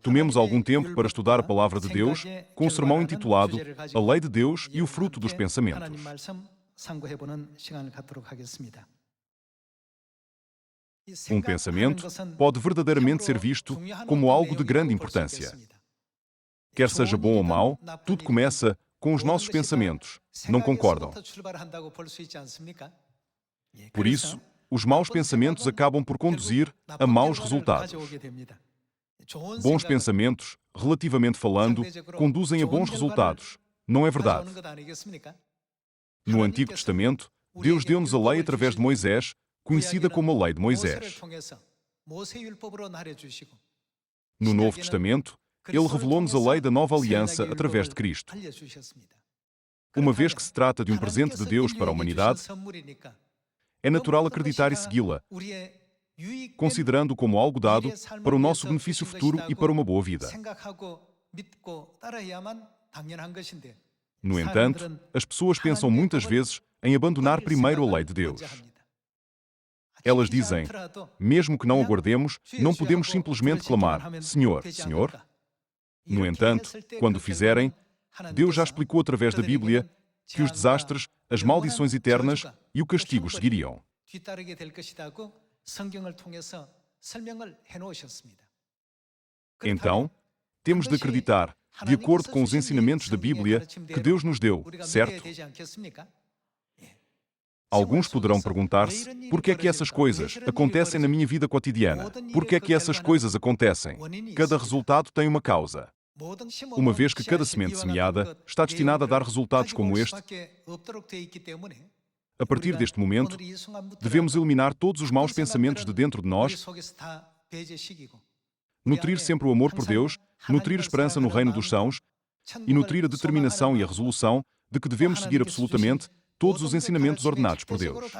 Tomemos algum tempo para estudar a Palavra de Deus com o sermão intitulado A Lei de Deus e o Fruto dos Pensamentos. Um pensamento pode verdadeiramente ser visto como algo de grande importância. Quer seja bom ou mau, tudo começa com os nossos pensamentos, não concordam? Por isso, os maus pensamentos acabam por conduzir a maus resultados. Bons pensamentos, relativamente falando, conduzem a bons resultados, não é verdade? No Antigo Testamento, Deus deu-nos a lei através de Moisés, conhecida como a Lei de Moisés. No Novo Testamento, Ele revelou-nos a lei da nova aliança através de Cristo. Uma vez que se trata de um presente de Deus para a humanidade, é natural acreditar e segui-la, considerando como algo dado para o nosso benefício futuro e para uma boa vida. No entanto, as pessoas pensam muitas vezes em abandonar primeiro a lei de Deus. Elas dizem, mesmo que não a guardemos, não podemos simplesmente clamar, Senhor, Senhor. No entanto, quando o fizerem, Deus já explicou através da Bíblia que os desastres, as maldições eternas e o castigo seguiriam. Então, temos de acreditar, de acordo com os ensinamentos da Bíblia, que Deus nos deu, certo? Alguns poderão perguntar-se, por que é que essas coisas acontecem na minha vida cotidiana? Por que é que essas coisas acontecem? Cada resultado tem uma causa. Uma vez que cada semente semeada está destinada a dar resultados como este, a partir deste momento, devemos eliminar todos os maus pensamentos de dentro de nós, nutrir sempre o amor por Deus, nutrir esperança no reino dos céus e nutrir a determinação e a resolução de que devemos seguir absolutamente todos os ensinamentos ordenados por Deus.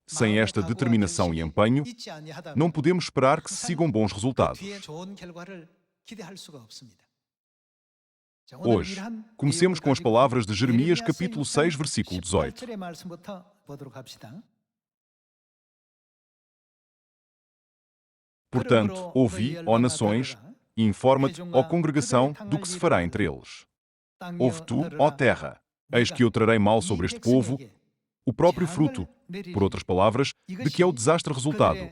Sem esta determinação e empenho, não podemos esperar que se sigam bons resultados. Hoje, comecemos com as palavras de Jeremias capítulo 6, versículo 18. Portanto, ouvi, ó nações, e informa-te, ó congregação, do que se fará entre eles. Ouve tu, ó terra, eis que eu trarei mal sobre este povo, o próprio fruto, por outras palavras, de que é o desastre resultado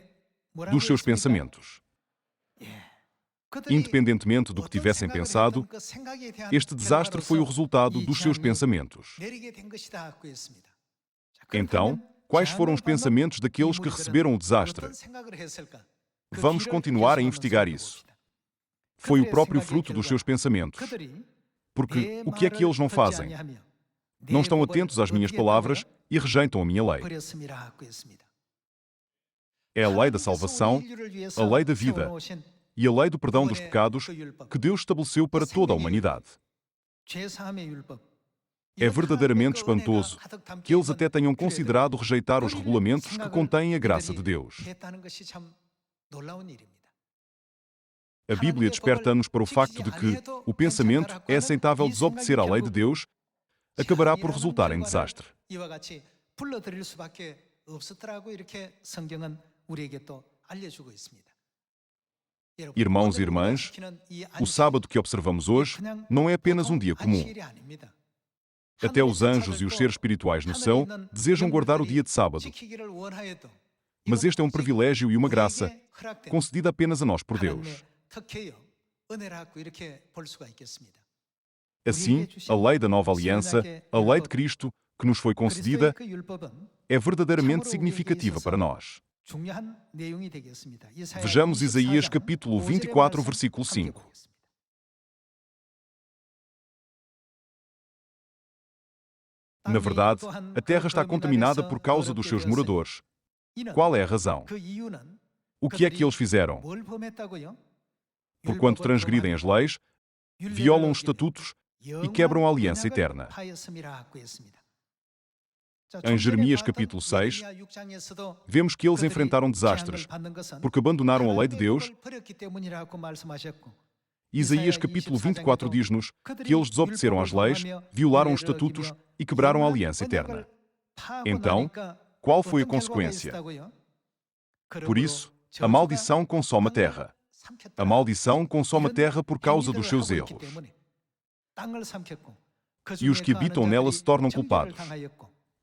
dos seus pensamentos. Independentemente do que tivessem pensado, este desastre foi o resultado dos seus pensamentos. Então, quais foram os pensamentos daqueles que receberam o desastre? Vamos continuar a investigar isso. Foi o próprio fruto dos seus pensamentos. Porque o que é que eles não fazem? Não estão atentos às minhas palavras e rejeitam a minha lei. É a lei da salvação, a lei da vida e a lei do perdão dos pecados que Deus estabeleceu para toda a humanidade. É verdadeiramente espantoso que eles até tenham considerado rejeitar os regulamentos que contêm a graça de Deus. A Bíblia desperta-nos para o facto de que o pensamento é aceitável desobedecer à lei de Deus acabará por resultar em desastre. Irmãos e irmãs, o sábado que observamos hoje não é apenas um dia comum. Até os anjos e os seres espirituais no céu desejam guardar o dia de sábado. Mas este é um privilégio e uma graça concedida apenas a nós por Deus. Assim, a lei da nova aliança, a lei de Cristo, que nos foi concedida, é verdadeiramente significativa para nós. Vejamos Isaías capítulo 24, versículo 5. Na verdade, a terra está contaminada por causa dos seus moradores. Qual é a razão? O que é que eles fizeram? Porquanto transgridem as leis, violam os estatutos e quebram a aliança eterna. Em Jeremias capítulo 6, vemos que eles enfrentaram desastres, porque abandonaram a lei de Deus. Isaías capítulo 24 diz-nos que eles desobedeceram às leis, violaram os estatutos e quebraram a aliança eterna. Então, qual foi a consequência? Por isso, a maldição consome a terra. A maldição consome a terra por causa dos seus erros. E os que habitam nela se tornam culpados.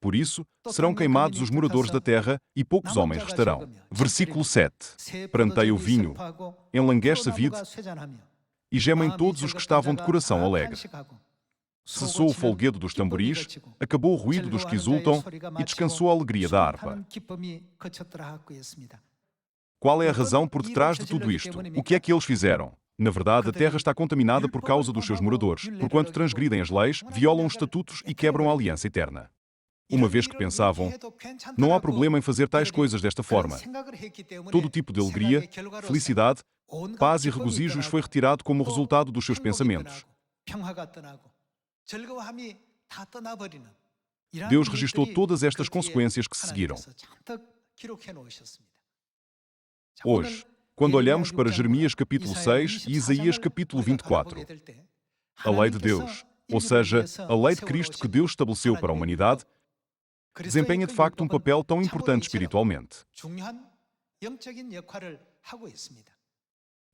Por isso, serão queimados os moradores da terra e poucos homens restarão. Versículo 7. Pranteia o vinho, enlanguece a vide e gemem todos os que estavam de coração alegre. Cessou o folguedo dos tamboris, acabou o ruído dos que exultam e descansou a alegria da harpa. Qual é a razão por detrás de tudo isto? O que é que eles fizeram? Na verdade, a terra está contaminada por causa dos seus moradores, porquanto transgridem as leis, violam os estatutos e quebram a aliança eterna. Uma vez que pensavam, não há problema em fazer tais coisas desta forma. Todo tipo de alegria, felicidade, paz e regozijo lhes foi retirado como resultado dos seus pensamentos. Deus registrou todas estas consequências que se seguiram. Hoje, quando olhamos para Jeremias capítulo 6 e Isaías capítulo 24, a lei de Deus, ou seja, a lei de Cristo que Deus estabeleceu para a humanidade, desempenha de facto um papel tão importante espiritualmente.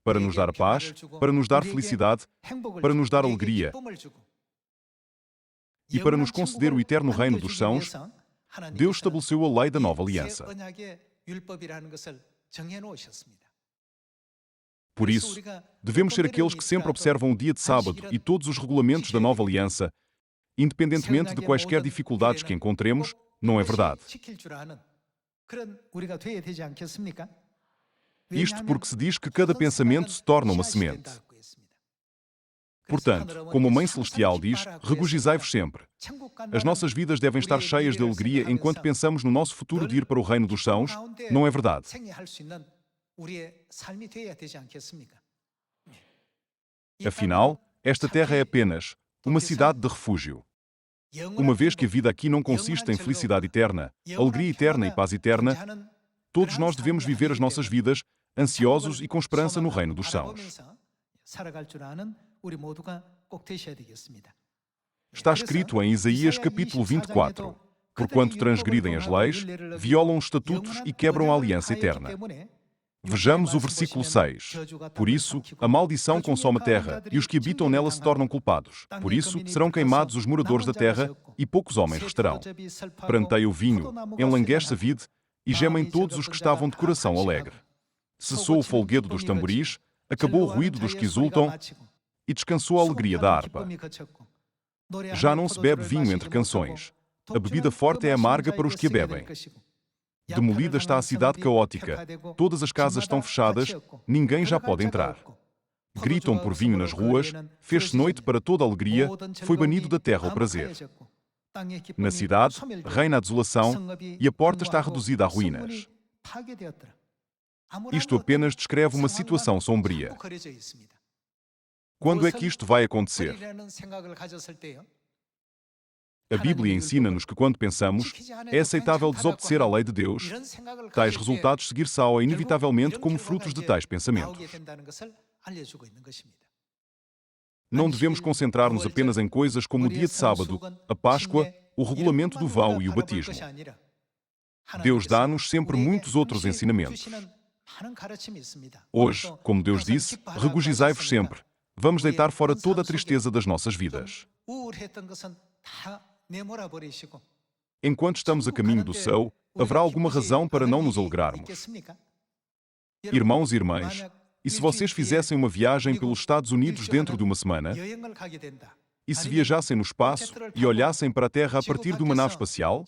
Para nos dar paz, para nos dar felicidade, para nos dar alegria e para nos conceder o eterno reino dos céus, Deus estabeleceu a lei da nova aliança. Por isso, devemos ser aqueles que sempre observam o dia de sábado e todos os regulamentos da nova aliança, independentemente de quaisquer dificuldades que encontremos, não é verdade? Isto porque se diz que cada pensamento se torna uma semente. Portanto, como a Mãe Celestial diz, regozijai-vos sempre. As nossas vidas devem estar cheias de alegria enquanto pensamos no nosso futuro de ir para o reino dos céus, não é verdade? Afinal, esta terra é apenas uma cidade de refúgio. Uma vez que a vida aqui não consiste em felicidade eterna, alegria eterna e paz eterna, todos nós devemos viver as nossas vidas ansiosos e com esperança no reino dos céus. Está escrito em Isaías capítulo 24, porquanto transgridem as leis, violam os estatutos e quebram a aliança eterna. Vejamos o versículo 6. Por isso, a maldição consome a terra, e os que habitam nela se tornam culpados. Por isso, serão queimados os moradores da terra, e poucos homens restarão. Pranteia o vinho, enlanguece a vide, e gemem todos os que estavam de coração alegre. Cessou o folguedo dos tamboris, acabou o ruído dos que exultam, e descansou a alegria da harpa. Já não se bebe vinho entre canções. A bebida forte é amarga para os que a bebem. Demolida está a cidade caótica. Todas as casas estão fechadas, ninguém já pode entrar. Gritam por vinho nas ruas, fez-se noite para toda a alegria, foi banido da terra o prazer. Na cidade, reina a desolação e a porta está reduzida a ruínas. Isto apenas descreve uma situação sombria. Quando é que isto vai acontecer? A Bíblia ensina-nos que quando pensamos, é aceitável desobedecer à lei de Deus, tais resultados seguir-se-ão inevitavelmente como frutos de tais pensamentos. Não devemos concentrar-nos apenas em coisas como o dia de sábado, a Páscoa, o regulamento do véu e o batismo. Deus dá-nos sempre muitos outros ensinamentos. Hoje, como Deus disse, regozijai-vos sempre. Vamos deitar fora toda a tristeza das nossas vidas. Enquanto estamos a caminho do céu, haverá alguma razão para não nos alegrarmos. Irmãos e irmãs, e se vocês fizessem uma viagem pelos Estados Unidos dentro de uma semana, e se viajassem no espaço e olhassem para a Terra a partir de uma nave espacial,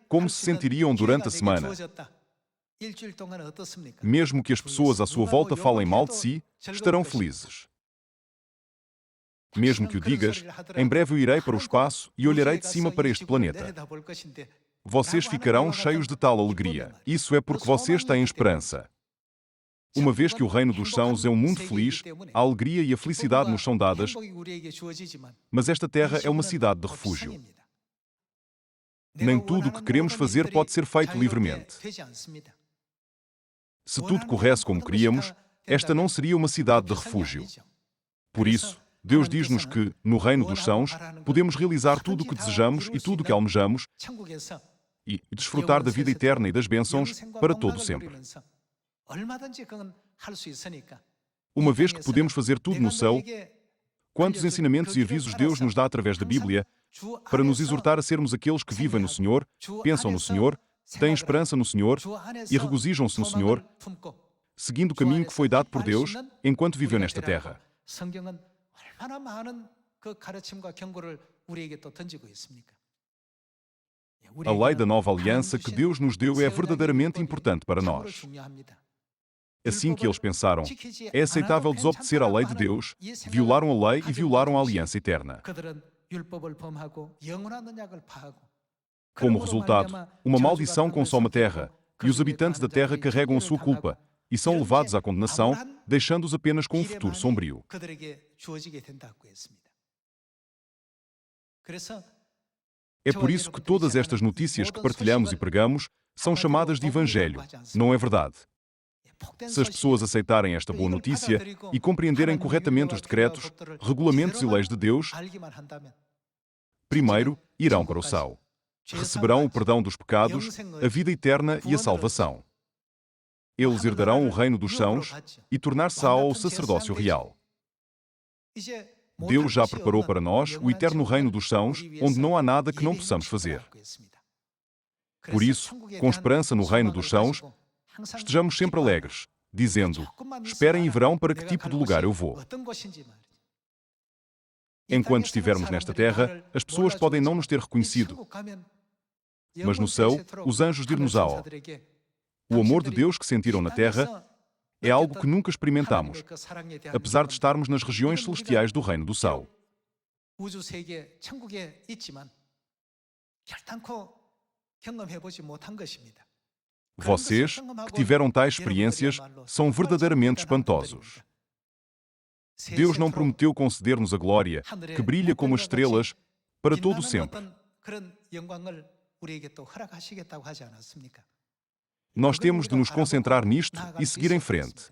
como se sentiriam durante a semana? Mesmo que as pessoas à sua volta falem mal de si, estarão felizes. Mesmo que o digas, em breve eu irei para o espaço e olharei de cima para este planeta. Vocês ficarão cheios de tal alegria. Isso é porque vocês têm esperança. Uma vez que o reino dos céus é um mundo feliz, a alegria e a felicidade nos são dadas, mas esta terra é uma cidade de refúgio. Nem tudo o que queremos fazer pode ser feito livremente. Se tudo corresse como queríamos, esta não seria uma cidade de refúgio. Por isso, Deus diz-nos que, no reino dos céus, podemos realizar tudo o que desejamos e tudo o que almejamos e desfrutar da vida eterna e das bênçãos para todo sempre. Uma vez que podemos fazer tudo no céu, quantos ensinamentos e avisos Deus nos dá através da Bíblia para nos exortar a sermos aqueles que vivem no Senhor, pensam no Senhor, têm esperança no Senhor e regozijam-se no Senhor, seguindo o caminho que foi dado por Deus enquanto viveu nesta terra. A lei da nova aliança que Deus nos deu é verdadeiramente importante para nós. Assim que eles pensaram, é aceitável desobedecer à lei de Deus, violaram a lei e violaram a aliança eterna. Como resultado, uma maldição consome a terra, e os habitantes da terra carregam a sua culpa, e são levados à condenação, deixando-os apenas com um futuro sombrio. É por isso que todas estas notícias que partilhamos e pregamos são chamadas de Evangelho, não é verdade? Se as pessoas aceitarem esta boa notícia e compreenderem corretamente os decretos, regulamentos e leis de Deus, primeiro, irão para o céu. Receberão o perdão dos pecados, a vida eterna e a salvação. Eles herdarão o reino dos céus e tornar-se-á ao sacerdócio real. Deus já preparou para nós o eterno reino dos céus, onde não há nada que não possamos fazer. Por isso, com esperança no reino dos céus, estejamos sempre alegres, dizendo: esperem e verão para que tipo de lugar eu vou. Enquanto estivermos nesta terra, as pessoas podem não nos ter reconhecido, mas no céu, os anjos dir-nos-ão: o amor de Deus que sentiram na terra é algo que nunca experimentamos, apesar de estarmos nas regiões celestiais do reino do céu. Vocês, que tiveram tais experiências, são verdadeiramente espantosos. Deus não prometeu conceder-nos a glória, que brilha como as estrelas, para todo o sempre. Nós temos de nos concentrar nisto e seguir em frente.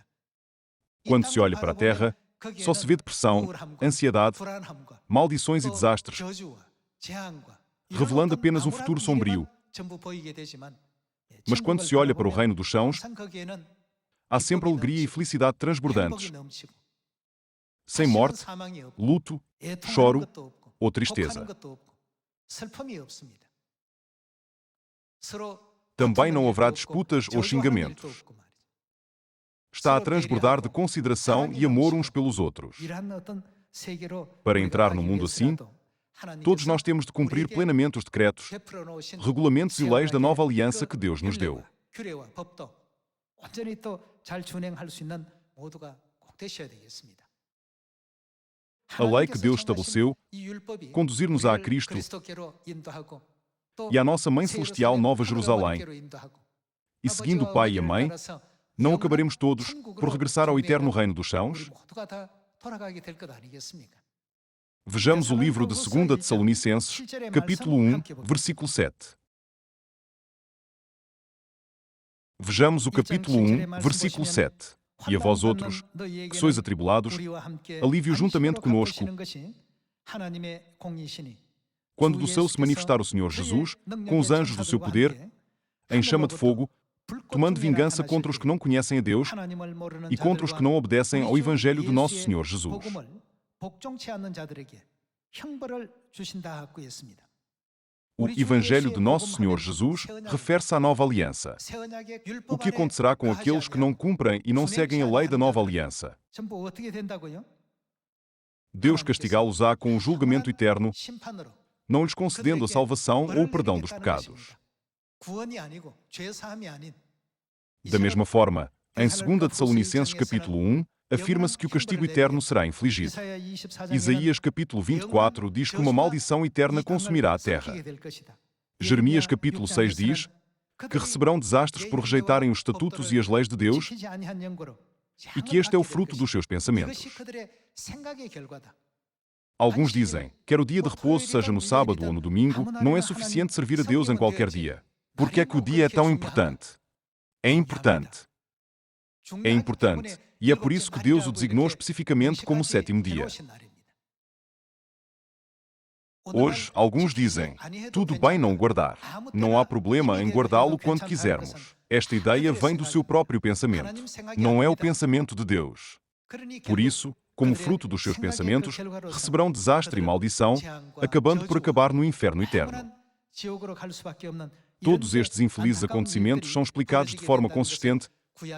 Quando se olha para a terra, só se vê depressão, ansiedade, maldições e desastres, revelando apenas um futuro sombrio. Mas quando se olha para o reino dos céus, há sempre alegria e felicidade transbordantes, sem morte, luto, choro ou tristeza. Também não haverá disputas ou xingamentos. Está a transbordar de consideração e amor uns pelos outros. Para entrar num mundo assim, todos nós temos de cumprir plenamente os decretos, regulamentos e leis da nova aliança que Deus nos deu. A lei que Deus estabeleceu, conduzir-nos a Cristo e à nossa Mãe Celestial Nova Jerusalém, e seguindo o Pai e a Mãe, não acabaremos todos por regressar ao eterno reino dos céus? Vejamos o livro de 2 Tessalonicenses, capítulo 1, versículo 7. Vejamos o capítulo 1, versículo 7. E a vós outros, que sois atribulados, alívio juntamente conosco, quando do céu se manifestar o Senhor Jesus, com os anjos do seu poder, em chama de fogo, tomando vingança contra os que não conhecem a Deus e contra os que não obedecem ao Evangelho do nosso Senhor Jesus. O Evangelho de nosso Senhor Jesus refere-se à nova aliança. O que acontecerá com aqueles que não cumprem e não seguem a lei da nova aliança? Deus castigá-los-á com o julgamento eterno, não lhes concedendo a salvação ou o perdão dos pecados. Da mesma forma, em 2 Tessalonicenses capítulo 1, afirma-se que o castigo eterno será infligido. Isaías capítulo 24 diz que uma maldição eterna consumirá a terra. Jeremias capítulo 6 diz que receberão desastres por rejeitarem os estatutos e as leis de Deus e que este é o fruto dos seus pensamentos. Alguns dizem, quer o dia de repouso seja no sábado ou no domingo, não é suficiente servir a Deus em qualquer dia. Por que é que o dia é tão importante? É importante. É importante, e é por isso que Deus o designou especificamente como o sétimo dia. Hoje, alguns dizem, tudo bem não guardar. Não há problema em guardá-lo quando quisermos. Esta ideia vem do seu próprio pensamento. Não é o pensamento de Deus. Por isso, como fruto dos seus pensamentos, receberão desastre e maldição, acabando por acabar no inferno eterno. Todos estes infelizes acontecimentos são explicados de forma consistente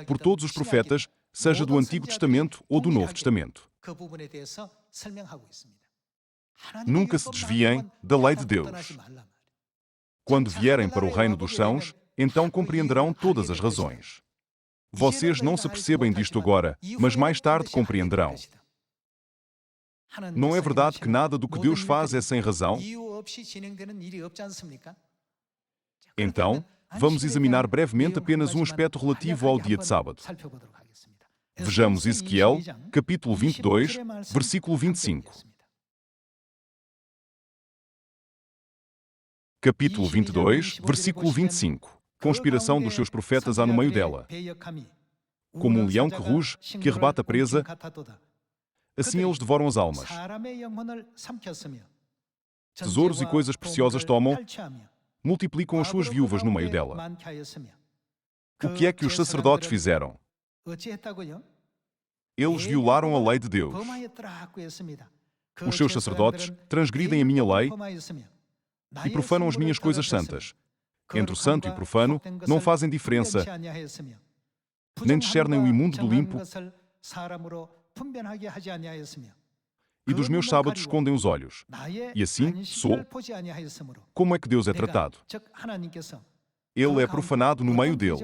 por todos os profetas, seja do Antigo Testamento ou do Novo Testamento. Nunca se desviem da lei de Deus. Quando vierem para o reino dos céus, então compreenderão todas as razões. Vocês não se apercebem disto agora, mas mais tarde compreenderão. Não é verdade que nada do que Deus faz é sem razão? Então, vamos examinar brevemente apenas um aspecto relativo ao dia de sábado. Vejamos Ezequiel, capítulo 22, versículo 25. Capítulo 22, versículo 25. Conspiração dos seus profetas há no meio dela. Como um leão que ruge, que arrebata a presa, assim eles devoram as almas. Tesouros e coisas preciosas tomam, multiplicam as suas viúvas no meio dela. O que é que os sacerdotes fizeram? Eles violaram a lei de Deus. Os seus sacerdotes transgridem a minha lei e profanam as minhas coisas santas. Entre o santo e o profano não fazem diferença, nem discernem o imundo do limpo, e dos meus sábados escondem os olhos. E assim sou. Como é que Deus é tratado? Ele é profanado no meio deles.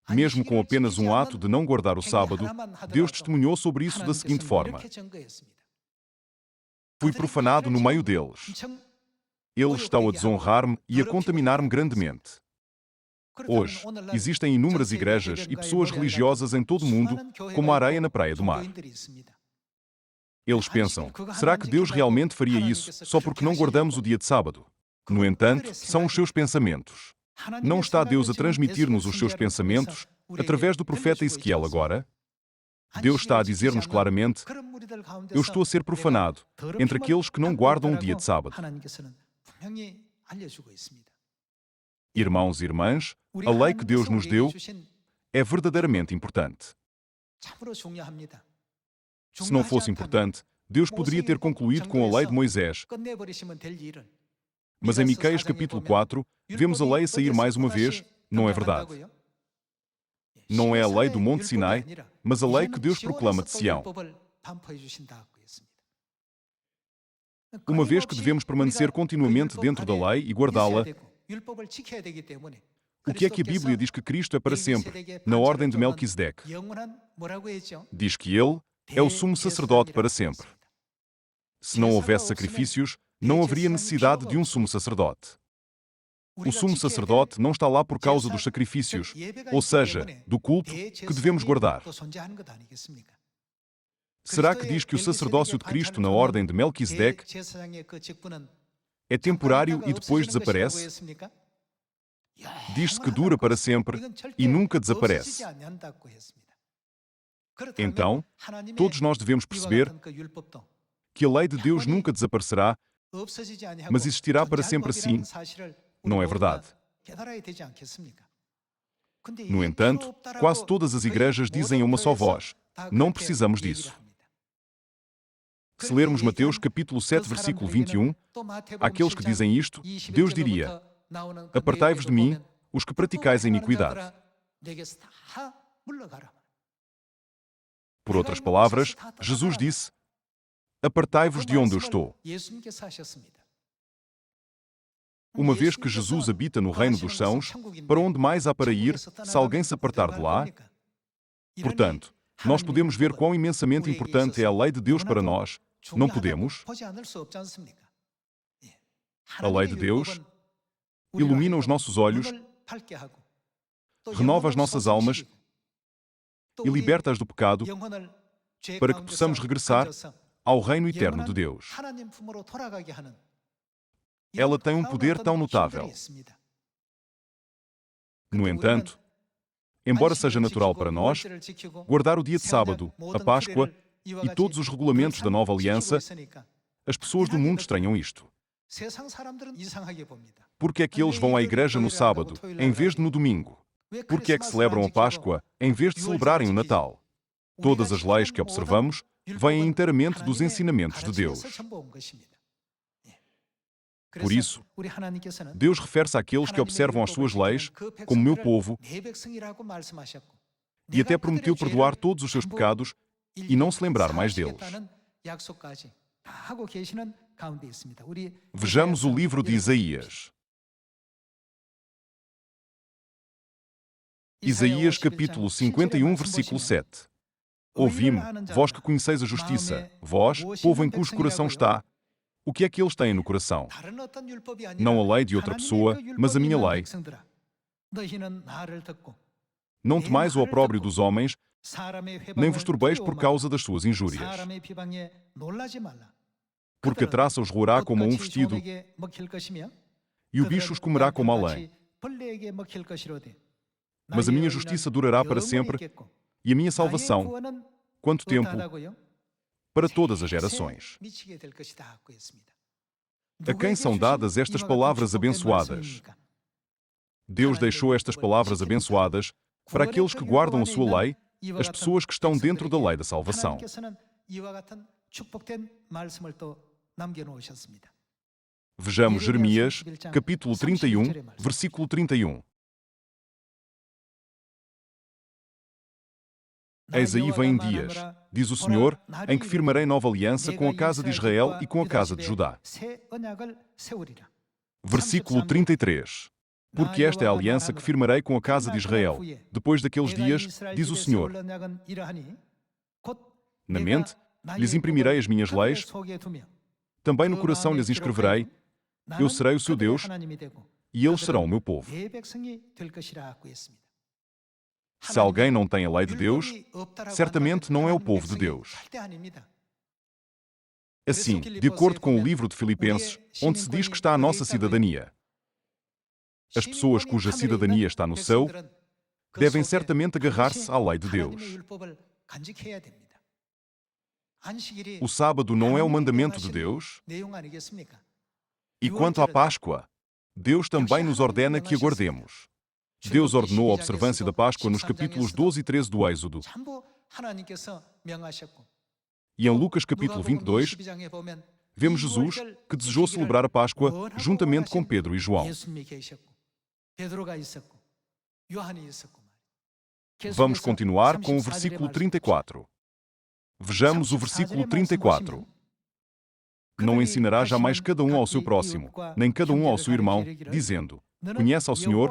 Mesmo com apenas um ato de não guardar o sábado, Deus testemunhou sobre isso da seguinte forma: fui profanado no meio deles. Eles estão a desonrar-me e a contaminar-me grandemente. Hoje, existem inúmeras igrejas e pessoas religiosas em todo o mundo, como a areia na praia do mar. Eles pensam, será que Deus realmente faria isso só porque não guardamos o dia de sábado? No entanto, são os seus pensamentos. Não está Deus a transmitir-nos os seus pensamentos através do profeta Ezequiel agora? Deus está a dizer-nos claramente, eu estou a ser profanado entre aqueles que não guardam o dia de sábado. Irmãos e irmãs, a lei que Deus nos deu é verdadeiramente importante. Se não fosse importante, Deus poderia ter concluído com a lei de Moisés. Mas em Miqueias capítulo 4, vemos a lei a sair mais uma vez, não é verdade? Não é a lei do Monte Sinai, mas a lei que Deus proclama de Sião. Uma vez que devemos permanecer continuamente dentro da lei e guardá-la, o que é que a Bíblia diz que Cristo é para sempre, na ordem de Melquisedeque? Diz que ele é o sumo sacerdote para sempre. Se não houvesse sacrifícios, não haveria necessidade de um sumo sacerdote. O sumo sacerdote não está lá por causa dos sacrifícios, ou seja, do culto que devemos guardar. Será que diz que o sacerdócio de Cristo na ordem de Melquisedeque é temporário e depois desaparece? Diz-se que dura para sempre e nunca desaparece. Então, todos nós devemos perceber que a lei de Deus nunca desaparecerá, mas existirá para sempre assim. Não é verdade? No entanto, quase todas as igrejas dizem a uma só voz, não precisamos disso. Se lermos Mateus capítulo 7, versículo 21, àqueles que dizem isto, Deus diria, apartai-vos de mim, os que praticais a iniquidade. Por outras palavras, Jesus disse, apartai-vos de onde eu estou. Uma vez que Jesus habita no reino dos céus, para onde mais há para ir, se alguém se apartar de lá? Portanto, nós podemos ver quão imensamente importante é a lei de Deus para nós. Não podemos? A lei de Deus ilumina os nossos olhos renova as nossas almas e liberta-as do pecado para que possamos regressar ao reino eterno de Deus. Ela tem um poder tão notável. No entanto, embora seja natural para nós guardar o dia de sábado, a Páscoa e todos os regulamentos da nova aliança, as pessoas do mundo estranham isto. Por que é que eles vão à igreja no sábado, em vez de no domingo? Por que é que celebram a Páscoa, em vez de celebrarem o Natal? Todas as leis que observamos vêm inteiramente dos ensinamentos de Deus. Por isso, Deus refere-se àqueles que observam as suas leis como meu povo e até prometeu perdoar todos os seus pecados e não se lembrar mais deles. Vejamos o livro de Isaías. Isaías capítulo 51, versículo 7. Ouvi-me, vós que conheceis a justiça, vós, povo em cujo coração está. O que é que eles têm no coração? Não a lei de outra pessoa, mas a minha lei. Não temais o opróbrio dos homens, nem vos turbeis por causa das suas injúrias. Porque a traça os roerá como um vestido, e o bicho os comerá como a lã. Mas a minha justiça durará para sempre, e a minha salvação, quanto tempo? Para todas as gerações. A quem são dadas estas palavras abençoadas? Deus deixou estas palavras abençoadas para aqueles que guardam a sua lei, as pessoas que estão dentro da lei da salvação. Vejamos Jeremias, capítulo 31, versículo 31. Eis aí vêm dias, diz o Senhor, em que firmarei nova aliança com a casa de Israel e com a casa de Judá. Versículo 33. Porque esta é a aliança que firmarei com a casa de Israel. Depois daqueles dias, diz o Senhor. Na mente, lhes imprimirei as minhas leis, também no coração lhes inscreverei, eu serei o seu Deus, e eles serão o meu povo. Se alguém não tem a lei de Deus, certamente não é o povo de Deus. Assim, de acordo com o livro de Filipenses, onde se diz que está a nossa cidadania, as pessoas cuja cidadania está no céu devem certamente agarrar-se à lei de Deus. O sábado não é o mandamento de Deus? E quanto à Páscoa, Deus também nos ordena que aguardemos. Deus ordenou a observância da Páscoa nos capítulos 12 e 13 do Êxodo. E em Lucas capítulo 22, vemos Jesus que desejou celebrar a Páscoa juntamente com Pedro e João. Vamos continuar com o versículo 34. Vejamos o versículo 34. Não ensinará jamais cada um ao seu próximo, nem cada um ao seu irmão, dizendo: Conhece ao Senhor,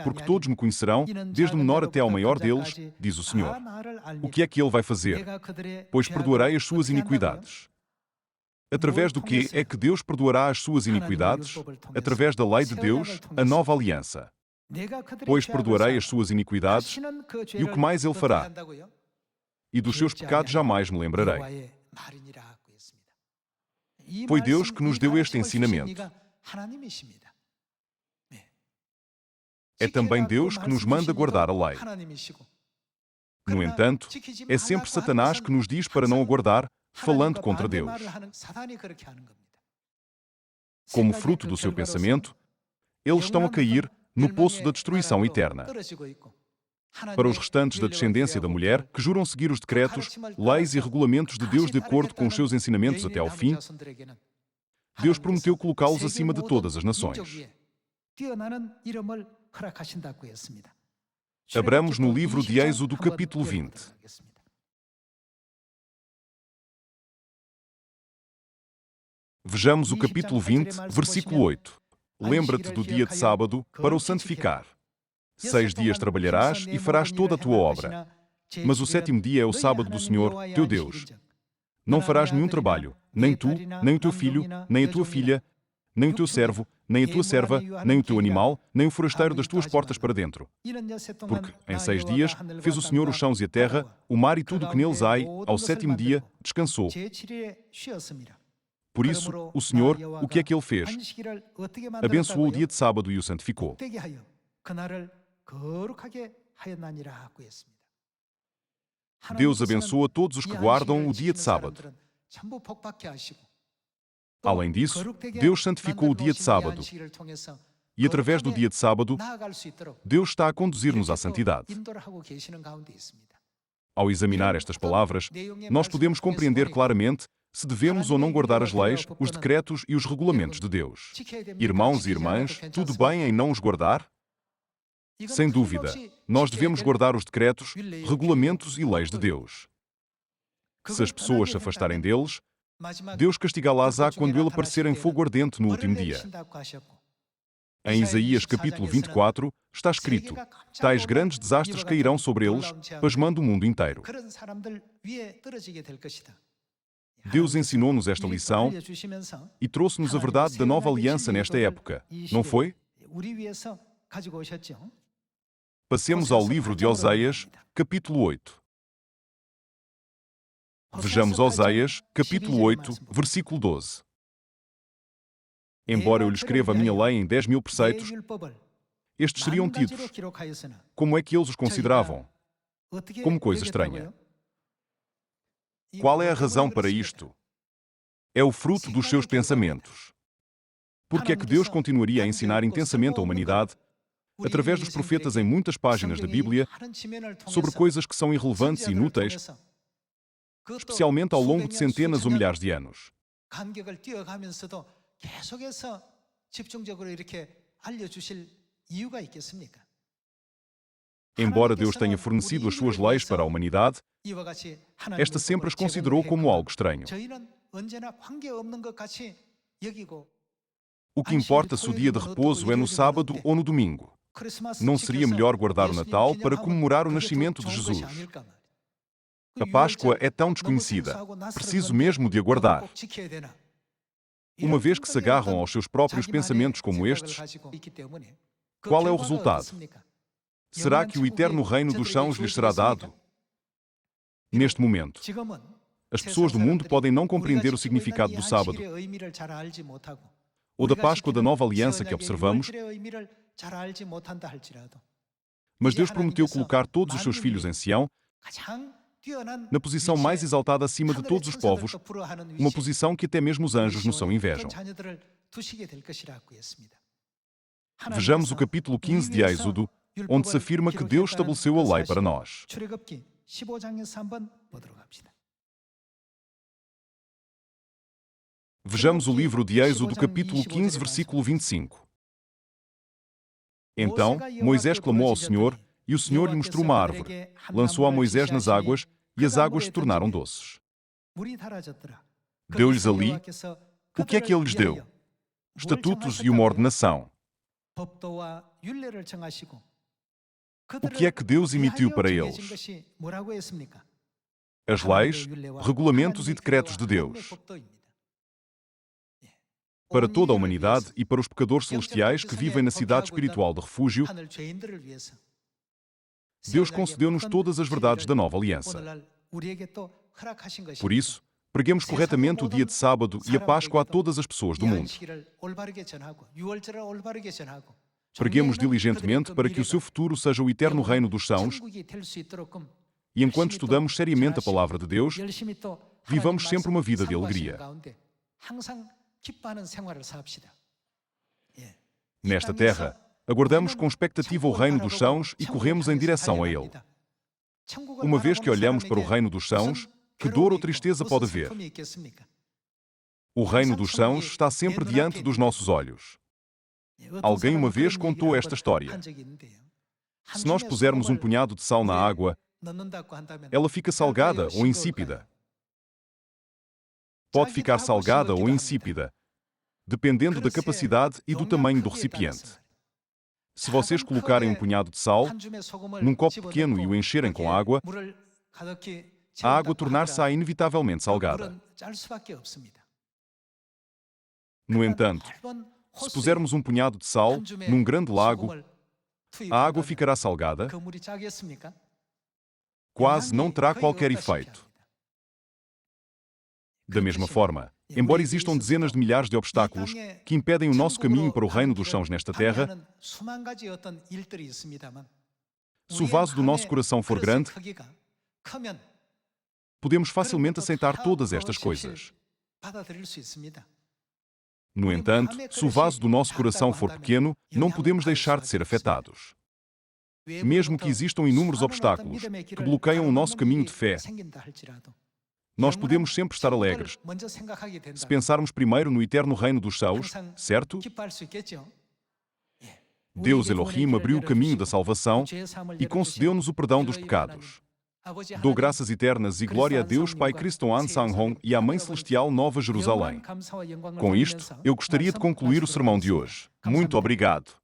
porque todos me conhecerão, desde o menor até ao maior deles, diz o Senhor. O que é que ele vai fazer? Pois perdoarei as suas iniquidades. Através do que é que Deus perdoará as suas iniquidades? Através da lei de Deus, a nova aliança. Pois perdoarei as suas iniquidades, e o que mais ele fará? E dos seus pecados jamais me lembrarei. Foi Deus que nos deu este ensinamento. É também Deus que nos manda guardar a lei. No entanto, é sempre Satanás que nos diz para não a guardar, falando contra Deus. Como fruto do seu pensamento, eles estão a cair no poço da destruição eterna. Para os restantes da descendência da mulher, que juram seguir os decretos, leis e regulamentos de Deus de acordo com os seus ensinamentos até ao fim, Deus prometeu colocá-los acima de todas as nações. Abramos no livro de Êxodo, capítulo 20. Vejamos o capítulo 20, versículo 8. Lembra-te do dia de sábado para o santificar. 6 dias trabalharás e farás toda a tua obra. Mas o 7º dia é o sábado do Senhor, teu Deus. Não farás nenhum trabalho, nem tu, nem o teu filho, nem a tua filha, nem o teu servo, nem a tua serva, nem o teu animal, nem o forasteiro das tuas portas para dentro. Porque em 6 dias fez o Senhor os céus e a terra, o mar e tudo o que neles há, e, ao 7º dia, descansou. Por isso, o Senhor, o que é que Ele fez? Abençoou o dia de sábado e o santificou. Deus abençoa todos os que guardam o dia de sábado. Além disso, Deus santificou o dia de sábado. E através do dia de sábado, Deus está a conduzir-nos à santidade. Ao examinar estas palavras, nós podemos compreender claramente se devemos ou não guardar as leis, os decretos e os regulamentos de Deus. Irmãos e irmãs, tudo bem em não os guardar? Sem dúvida, nós devemos guardar os decretos, regulamentos e leis de Deus. Se as pessoas se afastarem deles, Deus castigá-las-á quando Ele aparecer em fogo ardente no último dia. Em Isaías capítulo 24, está escrito: tais grandes desastres cairão sobre eles, pasmando o mundo inteiro. Deus ensinou-nos esta lição e trouxe-nos a verdade da nova aliança nesta época, não foi? Passemos ao livro de Oséias, capítulo 8. Vejamos Oséias, capítulo 8, versículo 12. Embora eu lhe escreva a minha lei em 10.000 preceitos, estes seriam tidos. Como é que eles os consideravam? Como coisa estranha. Qual é a razão para isto? É o fruto dos seus pensamentos. Porque é que Deus continuaria a ensinar intensamente a humanidade, através dos profetas em muitas páginas da Bíblia, sobre coisas que são irrelevantes e inúteis, especialmente ao longo de centenas ou milhares de anos? Embora Deus tenha fornecido as suas leis para a humanidade, esta sempre as considerou como algo estranho. O que importa se o dia de repouso é no sábado ou no domingo? Não seria melhor guardar o Natal para comemorar o nascimento de Jesus? A Páscoa é tão desconhecida. Preciso mesmo de aguardar. Uma vez que se agarram aos seus próprios pensamentos como estes, qual é o resultado? Será que o eterno reino dos céus lhes será dado? Neste momento, as pessoas do mundo podem não compreender o significado do sábado ou da Páscoa da nova aliança que observamos, mas Deus prometeu colocar todos os seus filhos em Sião, na posição mais exaltada acima de todos os povos, uma posição que até mesmo os anjos nos são invejam. Vejamos o capítulo 15 de Êxodo, onde se afirma que Deus estabeleceu a lei para nós. Vejamos o livro de Êxodo, capítulo 15, versículo 25. Então Moisés clamou ao Senhor, e o Senhor lhe mostrou uma árvore. Lançou a Moisés nas águas, e as águas se tornaram doces. Deu-lhes ali, o que é que ele lhes deu? Estatutos e uma ordenação. O que é que Deus emitiu para eles? As leis, regulamentos e decretos de Deus. Para toda a humanidade e para os pecadores celestiais que vivem na cidade espiritual de refúgio, Deus concedeu-nos todas as verdades da nova aliança. Por isso, preguemos corretamente o dia de sábado e a Páscoa a todas as pessoas do mundo. Preguemos diligentemente para que o seu futuro seja o eterno reino dos céus, e enquanto estudamos seriamente a palavra de Deus, vivamos sempre uma vida de alegria. Nesta terra, aguardamos com expectativa o reino dos céus e corremos em direção a ele. Uma vez que olhamos para o reino dos céus, que dor ou tristeza pode haver? O reino dos céus está sempre diante dos nossos olhos. Alguém uma vez contou esta história. Se nós pusermos um punhado de sal na água, ela fica salgada ou insípida. Pode ficar salgada ou insípida, dependendo da capacidade e do tamanho do recipiente. Se vocês colocarem um punhado de sal num copo pequeno e o encherem com água, a água tornar-se-á inevitavelmente salgada. No entanto, se pusermos um punhado de sal num grande lago, a água ficará salgada? Quase não terá qualquer efeito. Da mesma forma, embora existam dezenas de milhares de obstáculos que impedem o nosso caminho para o reino dos céus nesta terra, se o vaso do nosso coração for grande, podemos facilmente aceitar todas estas coisas. No entanto, se o vaso do nosso coração for pequeno, não podemos deixar de ser afetados. Mesmo que existam inúmeros obstáculos que bloqueiam o nosso caminho de fé, nós podemos sempre estar alegres se pensarmos primeiro no eterno reino dos céus, certo? Deus Elohim abriu o caminho da salvação e concedeu-nos o perdão dos pecados. Dou graças eternas e glória a Deus Pai Cristo An Sang Hong e à Mãe Celestial Nova Jerusalém. Com isto, eu gostaria de concluir o sermão de hoje. Muito obrigado.